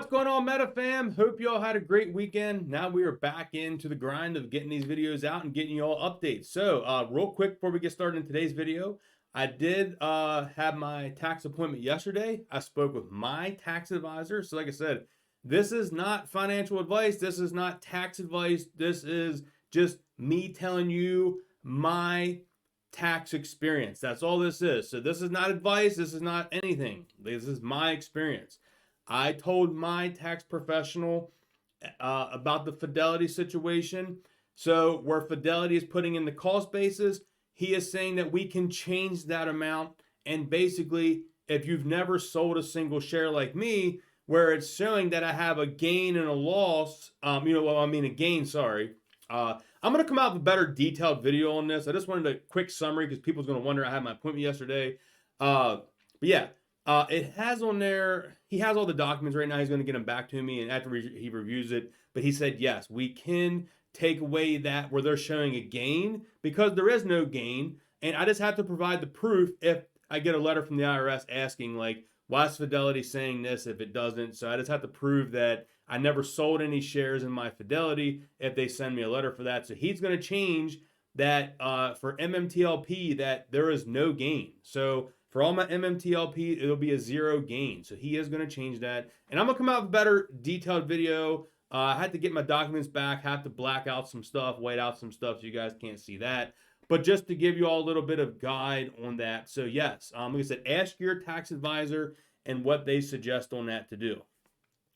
What's going on, Meta fam? Hope you all had a great weekend. Now we are back into the grind of getting these videos out and getting you all updates. So real quick before we get started in today's video, I did have my tax appointment yesterday. I spoke with my tax advisor. So like I said, this is not financial advice. This is not tax advice. This is just me telling you my tax experience. That's all this is. So this is not advice. This is not anything. This is my experience. I told my tax professional about the Fidelity situation. So where Fidelity is putting in the cost basis, he is saying that we can change that amount. And basically, if you've never sold a single share like me, where it's showing that I have a gain and a loss, a gain, sorry. I'm going to come out with a better detailed video on this. I just wanted a quick summary because people's going to wonder I had my appointment yesterday. But yeah. It has on there, he has all the documents right now. He's going to get them back to me and after he reviews it. But he said, yes, we can take away that where they're showing a gain because there is no gain. And I just have to provide the proof if I get a letter from the IRS asking, like, why is Fidelity saying this if it doesn't? So I just have to prove that I never sold any shares in my Fidelity if they send me a letter for that. So he's going to change that for MMTLP that there is no gain. So for all my MMTLP, it'll be a zero gain. So he is going to change that. And I'm going to come out with a better detailed video. I had to get my documents back, have to black out some stuff, white out some stuff so you guys can't see that. But just to give you all a little bit of guide on that. So yes, like I said, ask your tax advisor and what they suggest on that to do.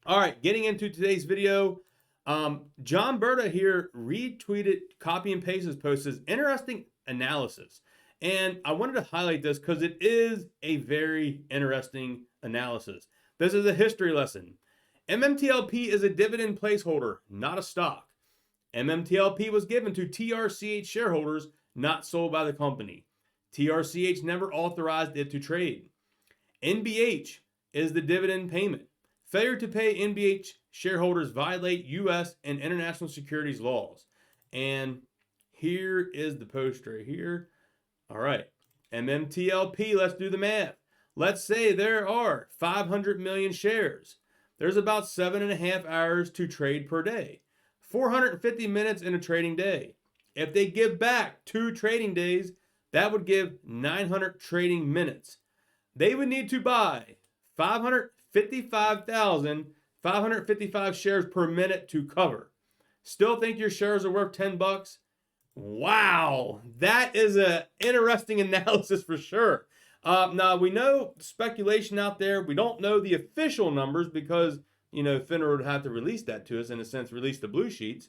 All right, getting into today's video. John Berta here retweeted, copy and paste his post, says interesting analysis. And I wanted to highlight this because it is a very interesting analysis. This is a history lesson. MMTLP is a dividend placeholder, not a stock. MMTLP was given to TRCH shareholders, not sold by the company. TRCH never authorized it to trade. NBH is the dividend payment. Failure to pay NBH shareholders violate U.S. and international securities laws. And here is the post right here. All right, MMTLP, let's do the math. Let's say there are 500 million shares. There's about 7.5 hours to trade per day. 450 minutes in a trading day. If they give back 2 trading days, that would give 900 trading minutes. They would need to buy 555,555 shares per minute to cover. Still think your shares are worth 10 bucks? Wow, that is an interesting analysis for sure. Now, we know speculation out there. We don't know the official numbers because, FINRA would have to release that to us, in a sense, release the blue sheets.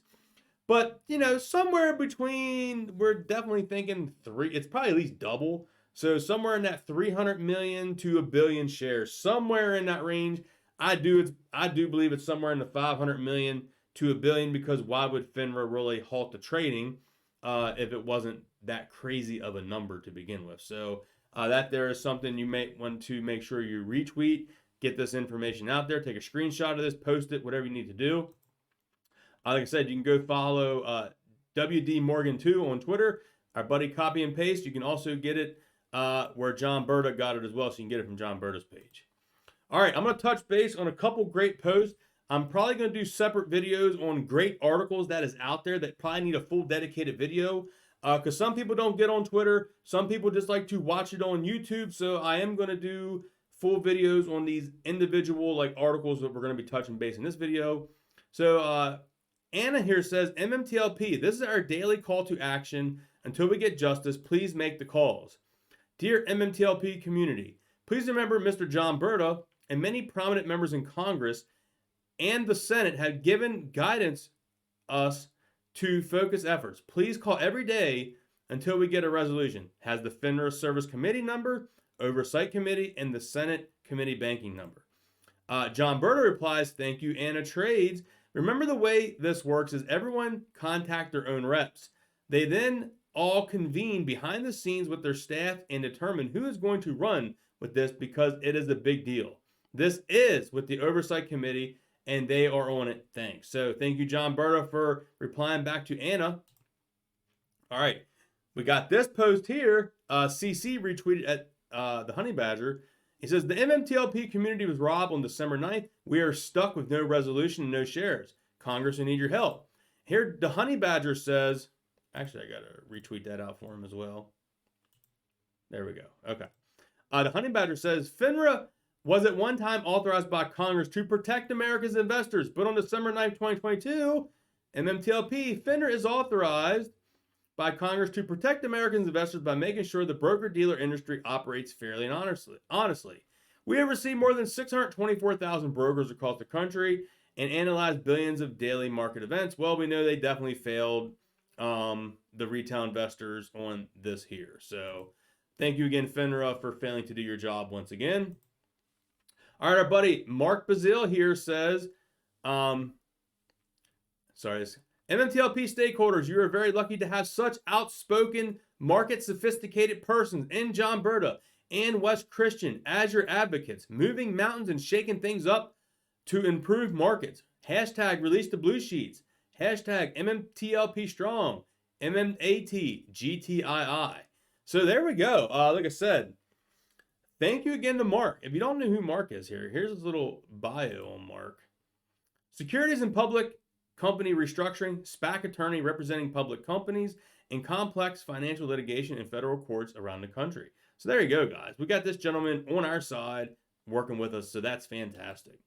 But, somewhere between, we're definitely thinking it's probably at least double. So somewhere in that 300 million to a billion shares, somewhere in that range. I do believe it's somewhere in the 500 million to a billion because why would FINRA really halt the trading if it wasn't that crazy of a number to begin with? So that there is something you may want to make sure you retweet, get this information out there, take a screenshot of this, post it, whatever you need to do. Like I said, you can go follow WD Morgan 2 on Twitter. Our buddy Copy and Paste. You can also get it where John Berta got it as well, so you can get it from John Berta's page. All right, I'm going to touch base on a couple great posts. I'm probably going to do separate videos on great articles that is out there that probably need a full dedicated video because some people don't get on Twitter. Some people just like to watch it on YouTube. So I am going to do full videos on these individual articles that we're going to be touching base in this video. So Anna here says, MMTLP, this is our daily call to action. Until we get justice, please make the calls. Dear MMTLP community, please remember Mr. John Berta and many prominent members in Congress and the Senate have given guidance us to focus efforts. Please call every day until we get a resolution. Has the FINRA Service Committee number, Oversight Committee, and the Senate Committee banking number. John Berta replies, thank you, Anna Trades. Remember the way this works is everyone contact their own reps. They then all convene behind the scenes with their staff and determine who is going to run with this because it is a big deal. This is with the Oversight Committee and they are on it. Thanks. So thank you, John Berta, for replying back to Anna. All right. We got this post here. CC retweeted at the Honey Badger. He says, the MMTLP community was robbed on December 9th. We are stuck with no resolution and no shares. Congress, we need your help. Here, the Honey Badger says, actually, I got to retweet that out for him as well. There we go. Okay. The Honey Badger says, FINRA was at one time authorized by Congress to protect America's investors, but on December 9th, 2022, MMTLP, FINRA is authorized by Congress to protect American investors by making sure the broker-dealer industry operates fairly and honestly. We have received more than 624,000 brokers across the country and analyzed billions of daily market events. Well, we know they definitely failed the retail investors on this here. So thank you again, FINRA, for failing to do your job once again. All right, our buddy Mark Bazil here says, MMTLP stakeholders, you are very lucky to have such outspoken, market-sophisticated persons in John Berta and Wes Christian as your advocates, moving mountains and shaking things up to improve markets. Hashtag release the blue sheets. Hashtag MMTLP strong. MMAT GTII. So there we go. Like I said, thank you again to Mark. If you don't know who Mark is here, here's his little bio on Mark. Securities and public company restructuring, SPAC attorney representing public companies, and complex financial litigation in federal courts around the country. So there you go, guys. We got this gentleman on our side working with us, so that's fantastic.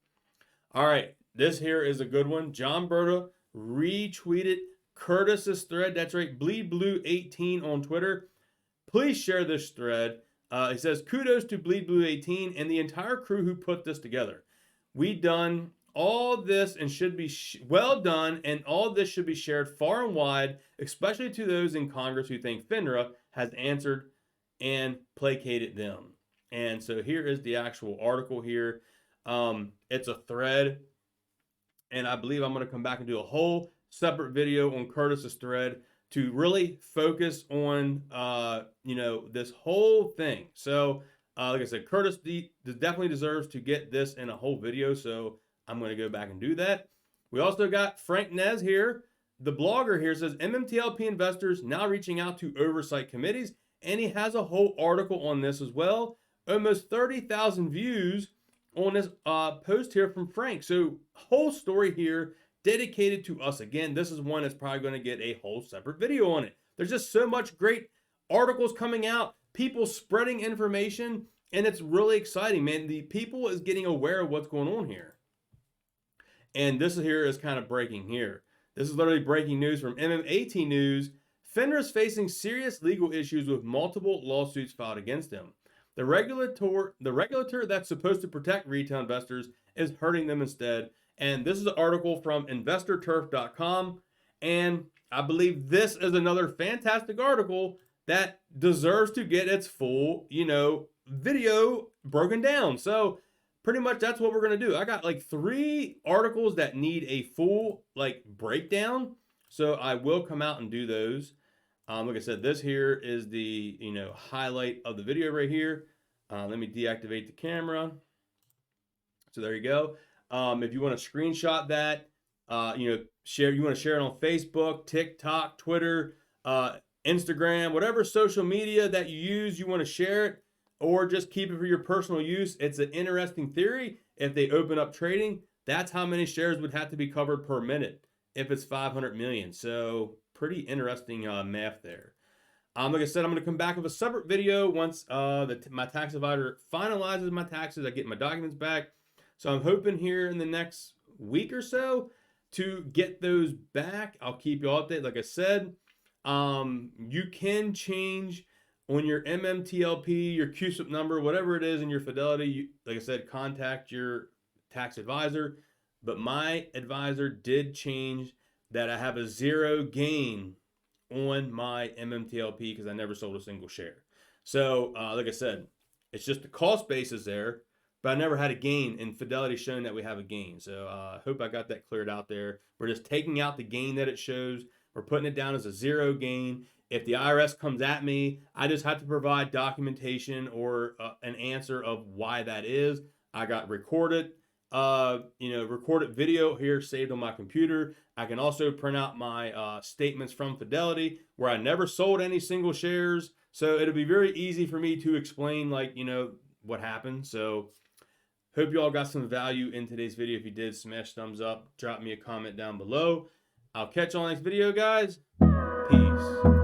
All right, this here is a good one. John Berta retweeted Curtis's thread. That's right, BleedBlue18 on Twitter. Please share this thread. He says, kudos to BleedBlue18 and the entire crew who put this together. We done all this and should be well done, and all this should be shared far and wide, especially to those in Congress who think FINRA has answered and placated them. And so here is the actual article here. It's a thread, and I believe I'm going to come back and do a whole separate video on Curtis's thread to really focus on, this whole thing. So, like I said, Curtis definitely deserves to get this in a whole video, so I'm going to go back and do that. We also got Frank Nez here. The blogger here says, MMTLP investors now reaching out to oversight committees, and he has a whole article on this as well. Almost 30,000 views on this post here from Frank. So whole story here dedicated to us. Again, this is one that's probably going to get a whole separate video on it. There's just so much great articles coming out, people spreading information, and it's really exciting, man. The people is getting aware of what's going on here. And this here is kind of breaking here. This is literally breaking news from MMAT News. FINRA is facing serious legal issues with multiple lawsuits filed against them. The regulator that's supposed to protect retail investors is hurting them instead. And this is an article from investorturf.com. And I believe this is another fantastic article that deserves to get its full, video broken down. So pretty much that's what we're going to do. I got like 3 articles that need a full breakdown. So I will come out and do those. Like I said, this here is the, highlight of the video right here. Let me deactivate the camera. So there you go. If you want to screenshot that, you want to share it on Facebook, TikTok, Twitter, Instagram, whatever social media that you use, you want to share it, or just keep it for your personal use. It's an interesting theory. If they open up trading, that's how many shares would have to be covered per minute if it's 500 million. So pretty interesting math there. Like I said, I'm going to come back with a separate video once my tax advisor finalizes my taxes. I get my documents back. So I'm hoping here in the next week or so to get those back. I'll keep you updated. Like I said, you can change on your MMTLP, your CUSIP number, whatever it is in your Fidelity. Like I said, contact your tax advisor. But my advisor did change that I have a 0 gain on my MMTLP because I never sold a single share. So like I said, it's just the cost basis there, but I never had a gain, and Fidelity showing that we have a gain. So I hope I got that cleared out there. We're just taking out the gain that it shows. We're putting it down as a 0 gain. If the IRS comes at me, I just have to provide documentation or an answer of why that is. I got recorded video here saved on my computer. I can also print out my statements from Fidelity where I never sold any single shares. So it'll be very easy for me to explain, what happened. So hope you all got some value in today's video. If you did, smash thumbs up, drop me a comment down below. I'll catch you on the next video, guys. Peace.